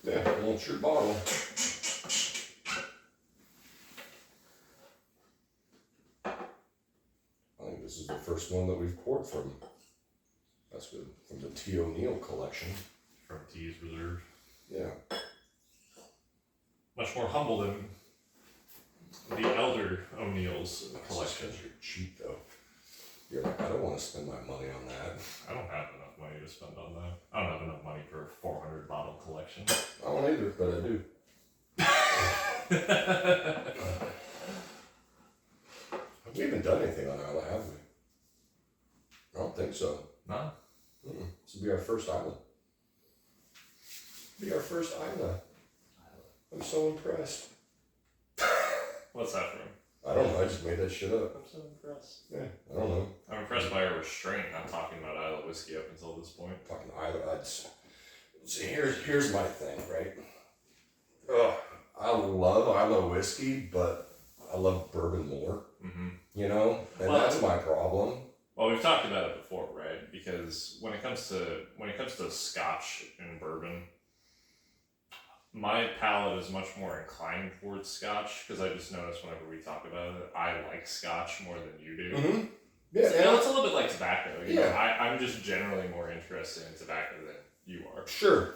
Yeah, well, it's your bottle. I think this is the first one that we've poured from. That's good. From the T. O'Neill collection. From T's Reserve. Yeah. Much more humble than the elder O'Neill's collection. Because you're cheap, though. You're like, I don't want to spend my money on that. I don't have enough money to spend on that. I don't have enough money for a 400 bottle collection. I don't either, but I do. Have we even done anything on Isla, have we? I don't think so. No? This will be our first island. Be our first Isla. I'm so impressed. What's that from? I don't know, I just made that shit up. I'm so impressed. Yeah, I don't know. I'm impressed by our restraint not talking about Isla whiskey up until this point. Fucking Isla, see, here's my thing, right? Ugh, I love Isla whiskey, but I love bourbon more. Mm-hmm. You know? And that's my problem. Well, we've talked about it before, right? Because when it comes to Scotch and bourbon, my palate is much more inclined towards Scotch because I just noticed whenever we talk about it, I like Scotch more than you do. Mm-hmm. Yeah, so, you know, it's a little bit like tobacco. You know, Yeah. I'm just generally more interested in tobacco than you are. Sure,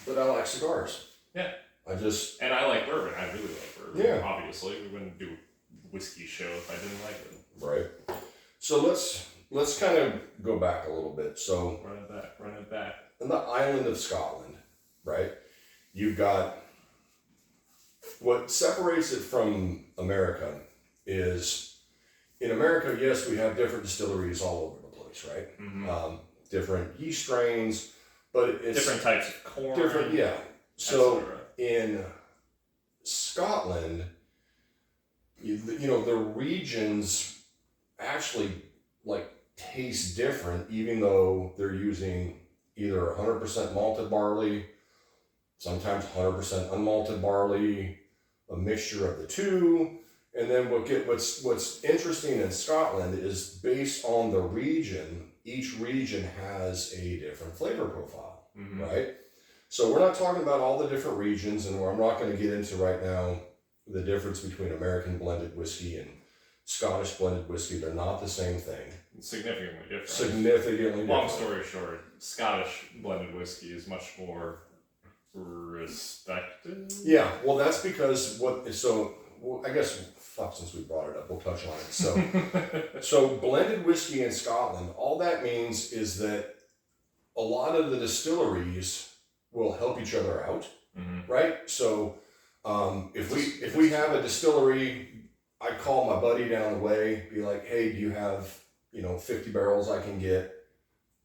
but I like cigars. Yeah. And I like bourbon. I really like bourbon. Yeah. Obviously, we wouldn't do a whiskey show if I didn't like it. Right. So let's kind of go back a little bit. So Run it back. in the island of Scotland, right? You've got what separates it from America is in America, yes, we have different distilleries all over the place, right? Mm-hmm. Different yeast strains, but it's different types of corn. different, yeah. So etc. in Scotland, you know, the regions actually like taste different, even though they're using either 100% malted barley, sometimes 100% unmalted barley, a mixture of the two. And then what's interesting in Scotland is based on the region, each region has a different flavor profile, Mm-hmm. right? So we're not talking about all the different regions, and I'm not going to get into right now the difference between American blended whiskey and Scottish blended whiskey. They're not the same thing. Significantly different. Significantly different. Long story short, Scottish blended whiskey is much more respected. Yeah, well, that's because I guess, since we brought it up, we'll touch on it. So blended whiskey in Scotland, all that means is that a lot of the distilleries will help each other out, Mm-hmm. right? So if we have a distillery, I call my buddy down the way, be like, hey, do you have 50 barrels I can get?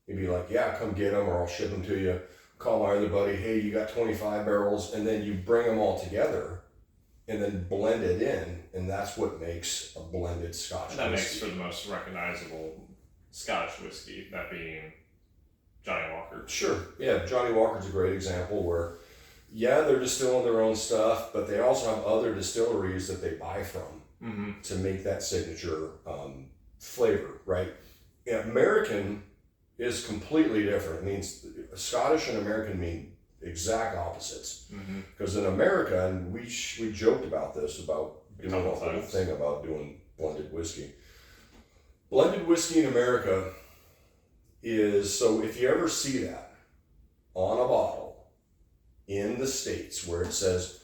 He'd be like, yeah, come get them, or I'll ship them to you. Call my other buddy, hey, you got 25 barrels, and then you bring them all together and then blend it in, and that's what makes a blended Scotch That makes whiskey. for the most recognizable Scottish whiskey, that being Johnny Walker. Sure, yeah, Johnny Walker's a great example where, yeah, they're distilling their own stuff, but they also have other distilleries that they buy from Mm-hmm. to make that signature flavor, right? American is completely different. It means Scottish and American mean exact opposites. Mm-hmm. Because in America, and we joked about this, about doing a whole times. thing about doing blended whiskey. Blended whiskey in America is, so if you ever see that on a bottle in the States where it says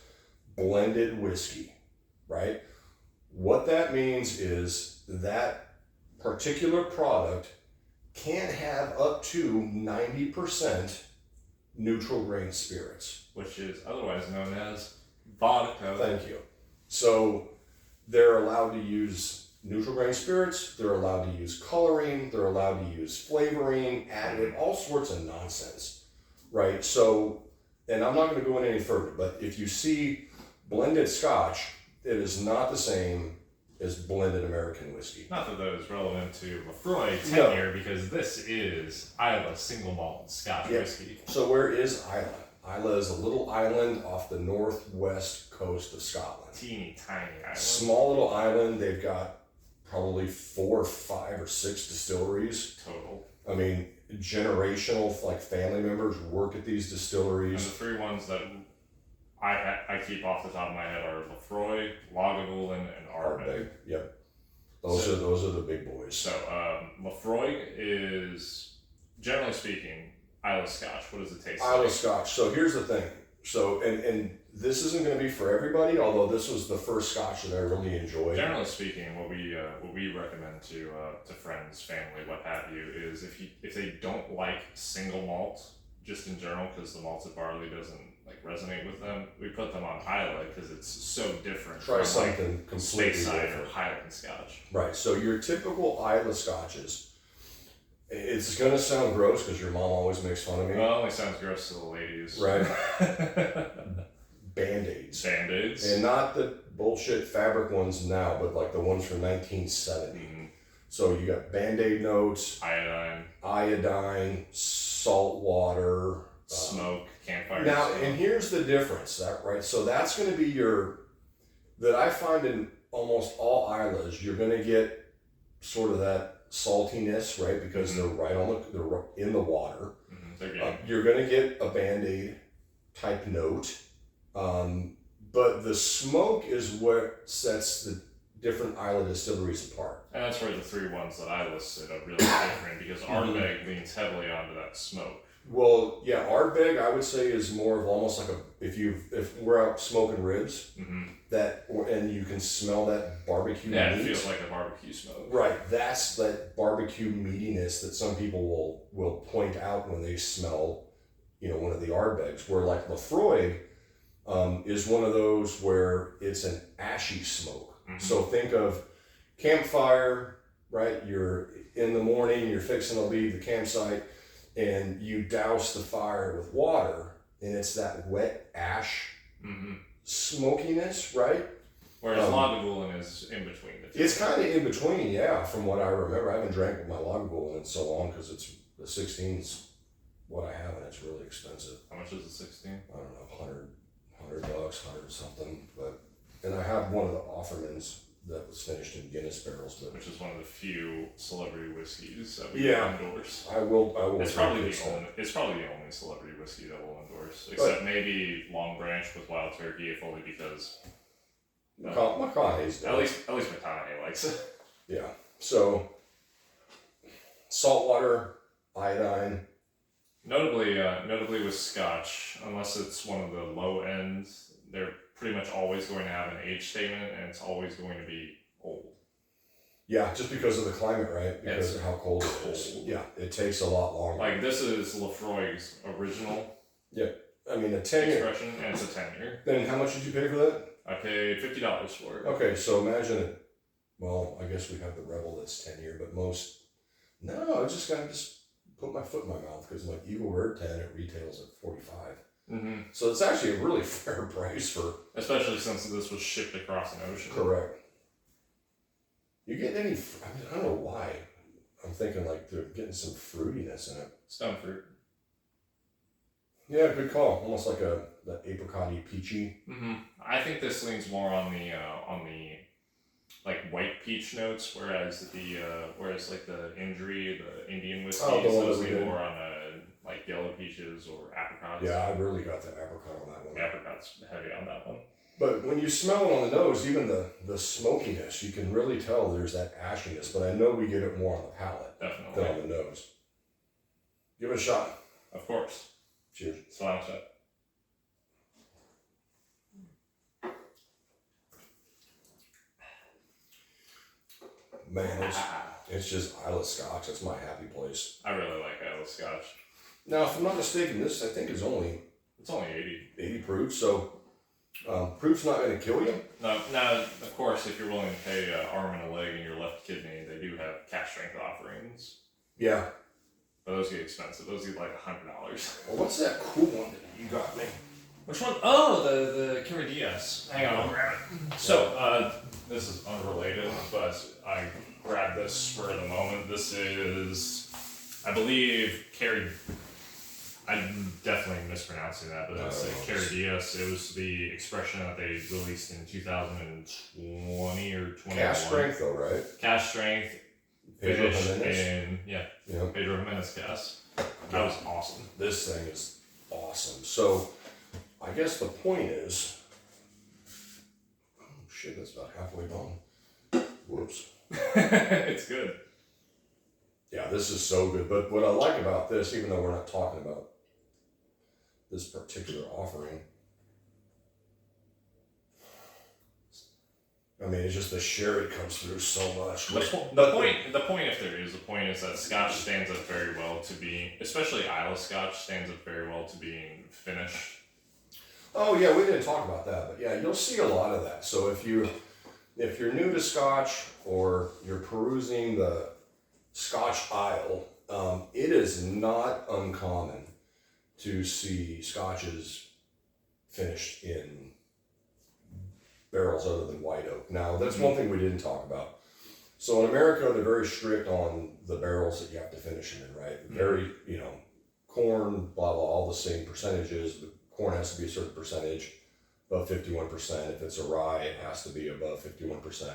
blended whiskey, right? What that means is that particular product can have up to 90% neutral grain spirits. Which is otherwise known as vodka. Thank you. So they're allowed to use neutral grain spirits, they're allowed to use coloring, they're allowed to use flavoring, additive, all sorts of nonsense, right? So, and I'm not going to go in any further, but if you see blended Scotch, it is not the same as blended American whiskey. Not that that is relevant to Laphroaig No. tenure, because this is Isla single malt Scotch Yeah. whiskey. So where is Isla? Isla is a little island off the northwest coast of Scotland. Teeny tiny island. Small little island. They've got probably 4, 5, or 6 distilleries. Total. I mean, generational, like family members work at these And the distilleries. 3 ones that I keep off the top of my head are Laphroaig, Lagavulin, and Ardbeg. Yep. Those are the big boys. So Laphroaig is, generally speaking, Isla Scotch. What does it taste like? Isla Scotch. So here's the thing. So and this isn't going to be for everybody, although this was the first Scotch that I really enjoyed. Generally speaking, what we recommend to friends, family, what have you, is if they don't like single malt, just in general, because the malted barley doesn't like resonate with them, we put them on Islay because it's so different. Try from something like completely Speyside different. or Highland Scotch. Right. So your typical Isla Scotches. It's gonna sound gross because your mom always makes fun of me. Well, it only sounds gross to the ladies. Right. Band-Aids. Band-Aids. And not the bullshit fabric ones now, but like the ones from 1970. Mm-hmm. So you got Band-Aid notes, iodine, salt water, smoke, campfire. Now, smoke. and here's the difference, right? So that's going to be that I find in almost all Islas, you're going to get sort of that saltiness, right? Because they're they're in the water. Mm-hmm. You're going to get a Band-Aid type note. But the smoke is what sets the different Isla distilleries apart. And that's where the three ones that I listed are really different because Ardbeg leans heavily onto that smoke. Well, yeah, Ardbeg I would say is more of almost like if we're out smoking ribs, and you can smell that barbecue meat. It feels like a barbecue smoke. Right, that's that barbecue meatiness that some people will point out when they smell, one of the Ardbegs. Where like Laphroaig is one of those where it's an ashy smoke. Mm-hmm. So think of campfire, right? You're in the morning, you're fixing to leave the campsite, and you douse the fire with water, and it's that wet ash smokiness, right? Whereas Lagavulin is in between the two. It's kind of in between, yeah, from what I remember. I haven't drank my Lagavulin in so long because it's the 16's what I have, and it's really expensive. How much is the 16? I don't know, $100, $100 something. And I have one of the Offermans that was finished in Guinness barrels, which is one of the few celebrity whiskeys that we endorse. I will. It's probably the only celebrity whiskey that we'll endorse, except maybe Long Branch with Wild Turkey, if only because McConaughey's at least McConaughey likes it. Yeah. So saltwater, iodine. Notably with Scotch, unless it's one of the low ends, they're pretty much always going to have an age statement, and it's always going to be old. Yeah, just because of the climate, right? Because of how cold it is. Yeah, it takes a lot longer. Like this is Laphroaig's original. Yeah, I mean a 10-year expression, and it's a 10-year. Then how much did you pay for that? I paid $50 for it. Okay, so imagine it. Well, I guess we have the Rebel that's 10-year, but most. No, I just gotta put my foot in my mouth because like Eagle Rare 10 it retails at $45. Mm-hmm. So it's actually a really fair price for. Especially since this was shipped across an ocean. Correct. You get any? I don't know why. I'm thinking like they're getting some fruitiness in it. Stone fruit. Yeah, good call. Almost like that apricot-y, peachy. Mm-hmm. I think this leans more on the like white peach notes, whereas like the Indian whiskeys, those lean more on like yellow peaches or apricots. Yeah, I really got the apricot on that one. Apricot's heavy on that one. But when you smell it on the nose, even the smokiness, you can really tell there's that ashiness. But I know we get it more on the palate Definitely. than on the nose. Give it a shot. Of course. Cheers. Slam shot. Man, it's just Isla Scotch. It's my happy place. I really like Isla Scotch. Now, if I'm not mistaken, this I think is only 80 proof. So proof's not going to kill you. No. Now, of course, if you're willing to pay arm and a leg and your left kidney, they do have cash strength offerings. Yeah. But those get expensive. Those get like $100. Well, what's that cool one that you got me? Which one? Oh, the Caradias. Hang on, I'll grab it. So, this is unrelated, but I grabbed this for the moment. This is, I believe, I'm definitely mispronouncing that, but it's Caradias. It was the expression that they released in 2020 or 21. Cash strength, though, right? Cash strength. Pedro Finished Jimenez. in Pedro Jimenez cast. That was awesome. This thing is awesome. So I guess the point is, oh shit, that's about halfway done. Whoops. It's good. Yeah, this is so good. But what I like about this, even though we're not talking about this particular offering, I mean, it's just the sherry comes through so much. The point, if there is a point, is that Scotch stands up very well to being, especially Islay Scotch stands up very well to being finished. Oh yeah, we didn't talk about that, but yeah, you'll see a lot of that. So if you're new to Scotch or you're perusing the Scotch aisle, it is not uncommon to see Scotches finished in barrels other than white oak. Now, that's one thing we didn't talk about. So in America, they're very strict on the barrels that you have to finish them in, right? Very, corn, blah, blah, all the same percentages. The corn has to be a certain percentage, above 51%. If it's a rye, it has to be above 51%.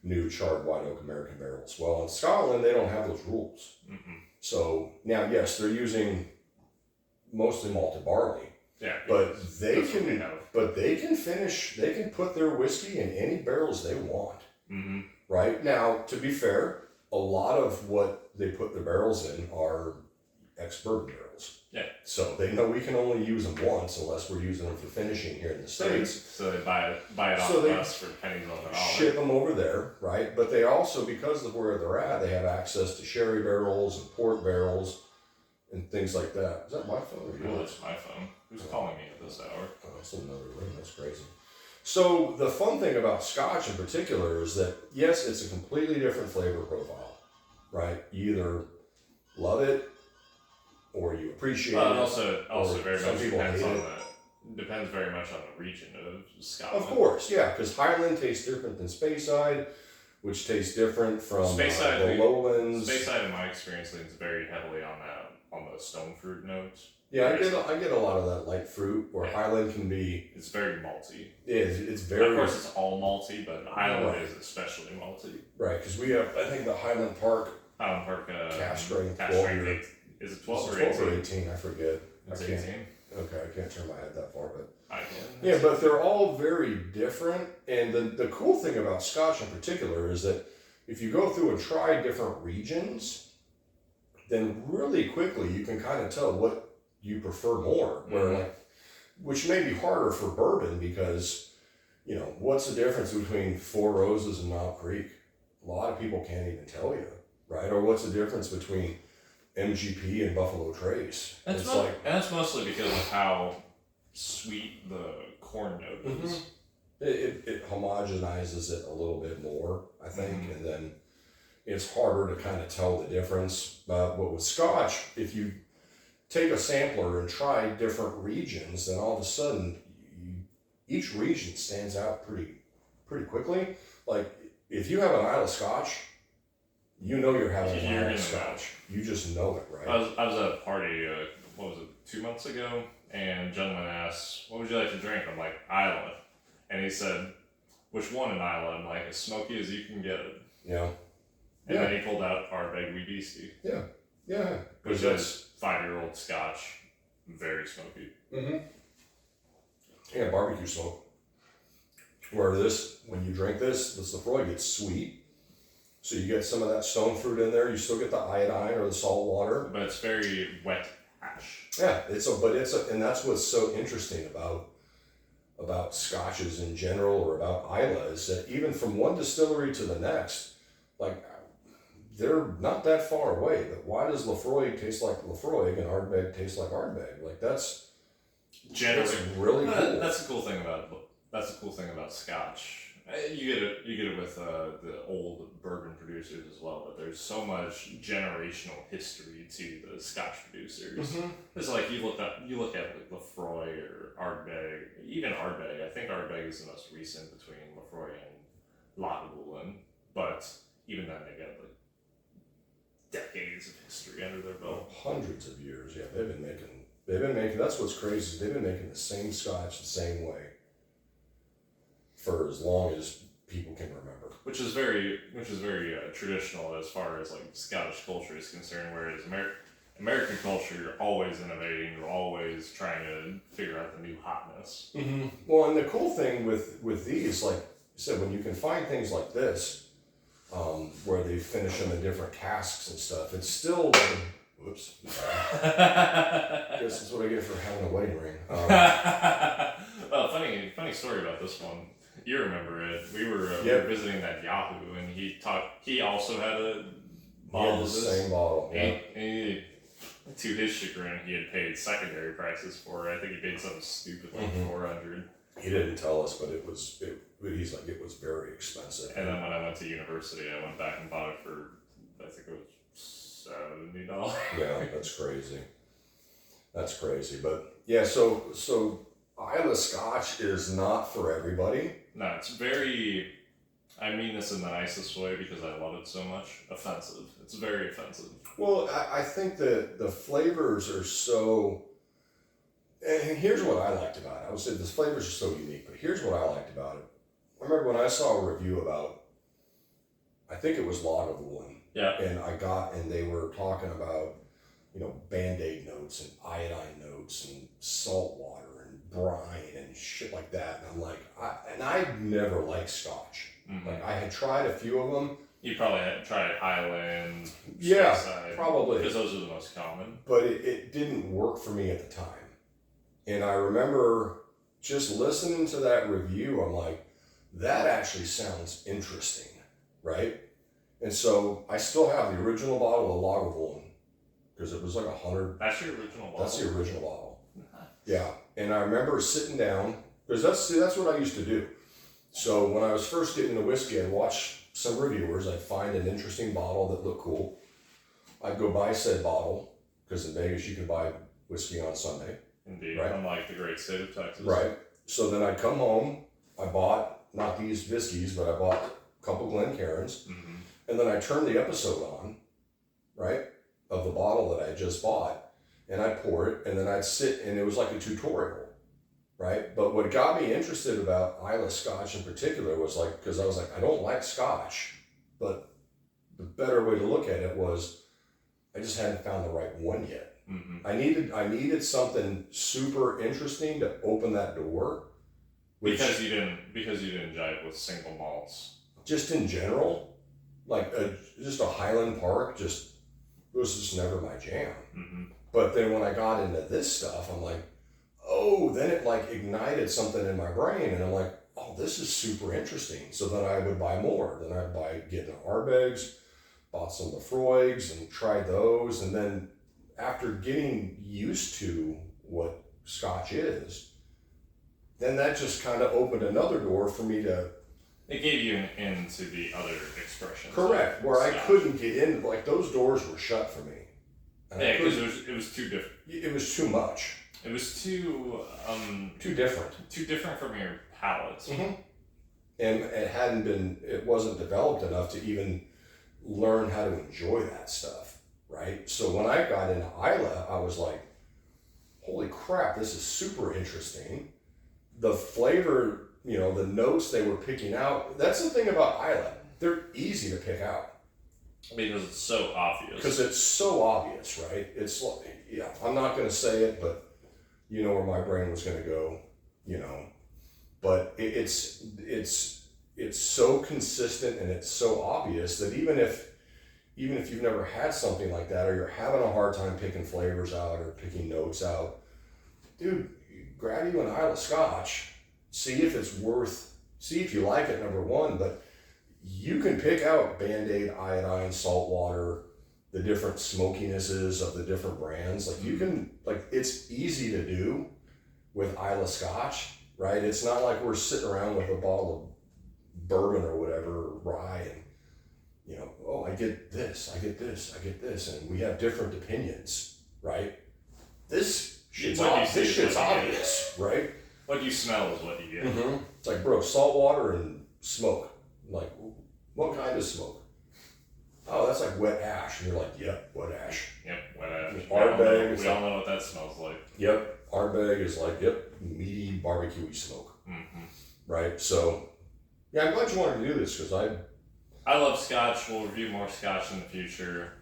New charred white oak American barrels. Well, in Scotland, they don't have those rules. So now, yes, they're using mostly malted barley. Yeah, but they can finish. They can put their whiskey in any barrels they want. Right now, to be fair, a lot of what they put their barrels in are ex-bourbon barrels. Yeah. So they know we can only use them once unless we're using them for finishing here in the States. So they buy it off us for pennies on the dollar. Ship them over there, right? But they also, because of where they're at, they have access to sherry barrels and port barrels and things like that. Is that my phone or yours? No, it's my phone. Who's calling me at this hour? Oh, that's another ring. That's crazy. So the fun thing about Scotch in particular is that, yes, it's a completely different flavor profile, right? You either love it or you appreciate it. Also very much depends very much on the region of Scotland. Of course, yeah, because Highland tastes different than Speyside, which tastes different from the lowlands. Speyside, in my experience, leans very heavily on the stone fruit notes. Yeah, I get a lot of that light fruit, where Highland can be. It's very malty. Yeah, it's very. Of course, it's all malty, but Highland is especially malty. Right, because we have, I think, the Highland Park. Cask strength. Is it 12 or 18? 18, I forget. It's 18. Okay, I can't turn my head that far, but. I can. Yeah, but they're all very different, and the cool thing about Scotch in particular is that if you go through and try different regions, then really quickly you can kind of tell what you prefer more. Which may be harder for bourbon because, what's the difference between Four Roses and Knob Creek? A lot of people can't even tell you, right? Or what's the difference between MGP and Buffalo Trace? That's mostly because of how sweet the corn note is. It homogenizes it a little bit more, I think, and then it's harder to kind of tell the difference. But with Scotch, if you take a sampler and try different regions, then all of a sudden, each region stands out pretty quickly. Like, if you have an Islay Scotch, you know you're having an Islay Scotch. You just know it, right? I was at a party, 2 months ago, and a gentleman asked, "What would you like to drink?" I'm like, "Islay." And he said, "Which one in Islay?" I'm like, "As smoky as you can get it." Yeah. And then he pulled out Ardbeg Wee Beastie. Yeah. Yeah. Which is 5-year-old Scotch, very smoky. Yeah, barbecue smoke. Where when you drink this Laphroaig, it's sweet. So you get some of that stone fruit in there. You still get the iodine or the salt water. But it's very wet ash. Yeah, and that's what's so interesting about Scotches in general or about Islay is that even from one distillery to the next, like, they're not that far away. But why does Laphroaig taste like Laphroaig and Ardbeg taste like Ardbeg? Like, that's really cool. That's the cool thing about Scotch. You get it with the old bourbon producers as well, but there's so much generational history to the Scotch producers. It's like you look at like Laphroaig or Ardbeg, even Ardbeg. I think Ardbeg is the most recent between Laphroaig and Laphroaig, but even then they get like decades of history under their belt. Hundreds of years, yeah. They've been making. That's what's crazy. They've been making the same Scotch the same way for as long as people can remember. Which is very traditional as far as like Scottish culture is concerned. Whereas American culture, you're always innovating, you're always trying to figure out the new hotness. Mm-hmm. Well, and the cool thing with these, like you said, when you can find things like this, where they finish them in different casks and stuff, it's still. Whoops. I guess that's what I get for having a wedding ring. Well, funny story about this one. You remember it? We were visiting that Yahoo, and he also had a bottle of this. Same bottle. Yeah. And to his chagrin, he had paid secondary prices for it. I think he paid something stupid like $400. He didn't tell us, but he's like, it was very expensive. And then when I went to university, I went back and bought it for, I think it was $70. Yeah, that's crazy. That's crazy. But yeah, so Islay Scotch is not for everybody. No, it's very, I mean this in the nicest way because I love it so much, offensive. It's very offensive. Well, I think that the flavors are so, and here's what I liked about it. I would say the flavors are so unique, but here's what I liked about it. I remember when I saw a review about, I think it was Lagavulin. Yeah. And they were talking about, Band-Aid notes and iodine notes and salt water and brine and shit like that. And I'm like, I never liked Scotch. Mm-hmm. Like I had tried a few of them. You probably had tried Highland. Yeah, Speyside, probably. Because those are the most common. But it didn't work for me at the time. And I remember just listening to that review, I'm like, that actually sounds interesting, right? And so I still have the original bottle of Lagavulin because it was like 100. That's your original bottle? That's the original bottle. Yeah. And I remember sitting down, because that's what I used to do. So when I was first getting into whiskey, I'd watch some reviewers, I'd find an interesting bottle that looked cool. I'd go buy said bottle, because in Vegas you can buy whiskey on Sunday. Indeed, right? Unlike the great state of Texas. Right. So then I'd come home, I bought, not these whiskeys, but I bought a couple Glencairns, and then I turned the episode on, right, of the bottle that I just bought, and I'd pour it, and then I'd sit, and it was like a tutorial, right? But what got me interested about Islay Scotch in particular was like, because I was like, I don't like Scotch, but the better way to look at it was, I just hadn't found the right one yet. Mm-hmm. I needed something super interesting to open that door. Because you didn't jive with single malts. Just in general, like just a Highland Park, it was just never my jam. Mm-hmm. But then when I got into this stuff, I'm like, oh, then it like ignited something in my brain, and I'm like, oh, this is super interesting. So then I would buy more. Then I'd get the Ardbegs, bought some Laphroaigs, and tried those, and then after getting used to what Scotch is, then that just kind of opened another door for me to... It gave you an in to the other expressions. Correct, where Scotch. I couldn't get in, like those doors were shut for me. And yeah, because it was too different. It was too much. It was too different. Too different from your palate. Mm-hmm. And it wasn't developed enough to even learn how to enjoy that stuff, right? So when I got into Islay, I was like, holy crap, this is super interesting. The flavor, the notes they were picking out, that's the thing about Islay. They're easy to pick out. Because it's so obvious. Because it's so obvious, right? It's like, yeah, I'm not going to say it, but you know where my brain was going to go, But it's so consistent and it's so obvious that even if you've never had something like that, or you're having a hard time picking flavors out or picking notes out, dude, grab you an Islay Scotch, see if you like it, number one, but you can pick out Band-Aid, iodine, salt water, the different smokinesses of the different brands. Like you can, it's easy to do with Islay Scotch, right? It's not like we're sitting around with a bottle of bourbon or whatever, rye, and I get this, and we have different opinions, right? This shit's obvious, right? What you smell is what you get. Mm-hmm. It's like, bro, salt water and smoke. Like, what kind of smoke? Oh, that's like wet ash. And you're like, yep, wet ash. Yep, wet ash. Ardbeg. We all know what that smells like. Yep, Ardbeg is like, meaty barbecue-y smoke. Mm-hmm. Right? So, yeah, I'm glad you wanted to do this because I love Scotch. We'll review more Scotch in the future.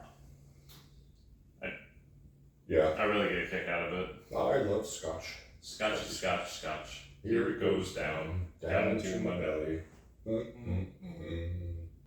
I really get a kick out of it. I love Scotch. Scotchy, scotch, scotch. Here it goes down into my belly.